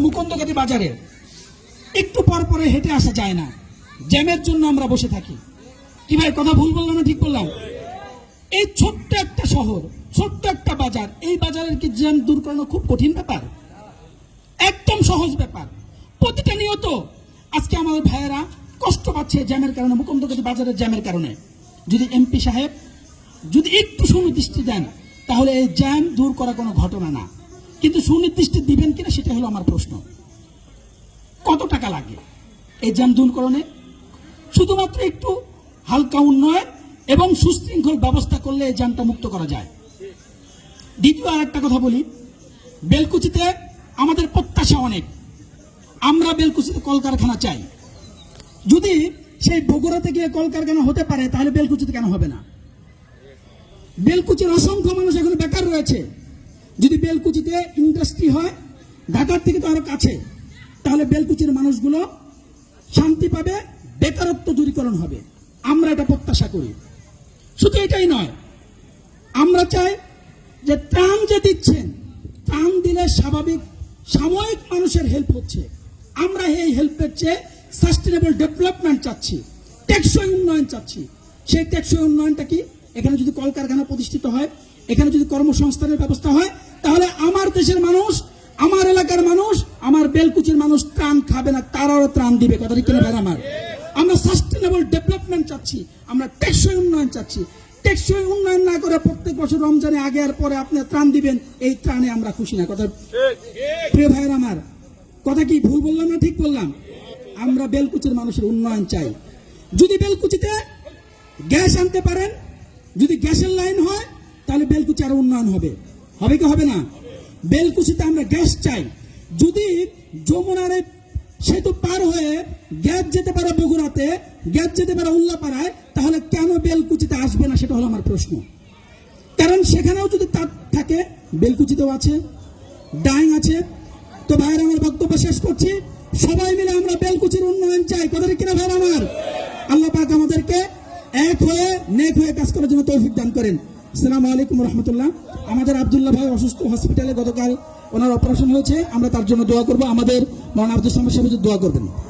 মুকুন্দকাটি বাজারে একটু পর পরে হেঁটে আসা যায় না, জ্যামের জন্য আমরা বসে থাকি। কি ভাই কথা ভুল বললাম না ঠিক বললাম? এই ছোট্ট একটা শহর, ছোট্ট একটা বাজার, এই বাজারের কি জ্যাম দূর করানো খুব কঠিন ব্যাপার? একদম সহজ ব্যাপার। প্রতিটা নিয়ত আজকে আমাদের ভাইয়েরা কষ্ট পাচ্ছে জ্যামের কারণে, মুকুন্দকাটি বাজারের জ্যামের কারণে। যদি এমপি সাহেব যদি একটু সুনির্দিষ্ট দেন তাহলে এই জ্যাম দূর করা কোনো ঘটনা না। কিন্তু সুনির্দিষ্ট দিবেন কিনা সেটা হলো আমার প্রশ্ন। কত টাকা লাগে এই জ্যাম দূরকরণে? শুধুমাত্র একটু হালকা উন্নয়ন এবং সুশৃঙ্খল ব্যবস্থা করলে এই জ্যামটা মুক্ত করা যায়। দ্বিতীয় আর একটা কথা বলি, বেলকুচিতে আমাদের প্রত্যাশা অনেক। আমরা বেলকুচিতে কলকারখানা চাই। যদি সেই বগুড়াতে গিয়ে কলকারখানা হতে পারে তাহলে বেলকুচিতে কেন হবে না? বেলকুচির অসংখ্য মানুষ এখন বেকার রয়েছে। যদি বেলকুচিতে ইন্ডাস্ট্রি হয়, ঢাকার থেকে তো আরো কাছে, তাহলে বেলকুচির মানুষগুলো শান্তি পাবে, বেকারত্ব দূরীকরণ হবে। আমরা এটা প্রত্যাশা করি। শুধু এটাই নয়, আমরা চাই যে ত্রাণ যে দিচ্ছেন, ত্রাণ দিলে স্বাভাবিক সাময়িক মানুষের হেল্প হচ্ছে। আমরা এই হেল্পের চেয়ে সাস্টেনেবল ডেভেলপমেন্ট চাচ্ছি, টেকসই উন্নয়ন চাচ্ছি। সেই টেকসই উন্নয়নটা কি? এখানে যদি কলকারখানা প্রতিষ্ঠিত হয়, এখানে যদি কর্মসংস্থানের ব্যবস্থা হয়, তাহলে আমার দেশের মানুষ, আমার এলাকার মানুষ, আমার বেলকুচির মানুষ ত্রাণ খাবে না, তারাও ত্রাণ দিবে। কথা ঠিক কিনা ভাই আমার? আমরা সাস্টেনেবল ডেভেলপমেন্ট চাচ্ছি, আমরা টেকসই উন্নয়ন চাচ্ছি। টেকসই উন্নয়ন না করে প্রত্যেক বছর রমজানে আগে আর পরে আপনি ত্রাণ দিবেন, এই ত্রাণে আমরা খুশি না। কথা প্রিয় ভাইয়ের আমার, কথা কি ভুল বললাম না ঠিক বললাম? আমরা বেলকুচির মানুষের উন্নয়ন চাই। যদি বেলকুচিতে গ্যাস আনতে পারেন, যদি গ্যাসের লাইন হয়, তাহলে বেলকুচি আরো উন্নয়ন হবে। হবে কি হবে না? বেলকুচিতে আমরা গ্যাস চাই। যদি যমুনার সেতু পার হয়ে গ্যাস যেতে পারে বগুড়াতে, গ্যাস যেতে পারে উল্লাপাড়ায়, তাহলে কেন বেলকুচিতে আসবে না? সেটা হলো আমার প্রশ্ন। কারণ সেখানেও যদি তার থাকে, বেলকুচিতেও আছে, ডাইং আছে। তো ভাইয়ের আমার বক্তব্য শেষ করছি। সবাই মিলে আমরা বেলকুচির উন্নয়ন চাই। কথা কিনা ভাইয়ের আমার? আল্লাহ পাক আমাদেরকে এক হয়ে নেক হয়ে কাজ করার জন্য তৌফিক দান করেন। আসসালামু আলাইকুম রহমতুল্লাহ। আমাদের আব্দুল্লাহ ভাই অসুস্থ, হসপিটালে গতকাল ওনার অপারেশন হয়েছে, আমরা তার জন্য দোয়া করবো। আমাদের মৌলানা আব্দুল সামাদ সাহেব দোয়া করবেন।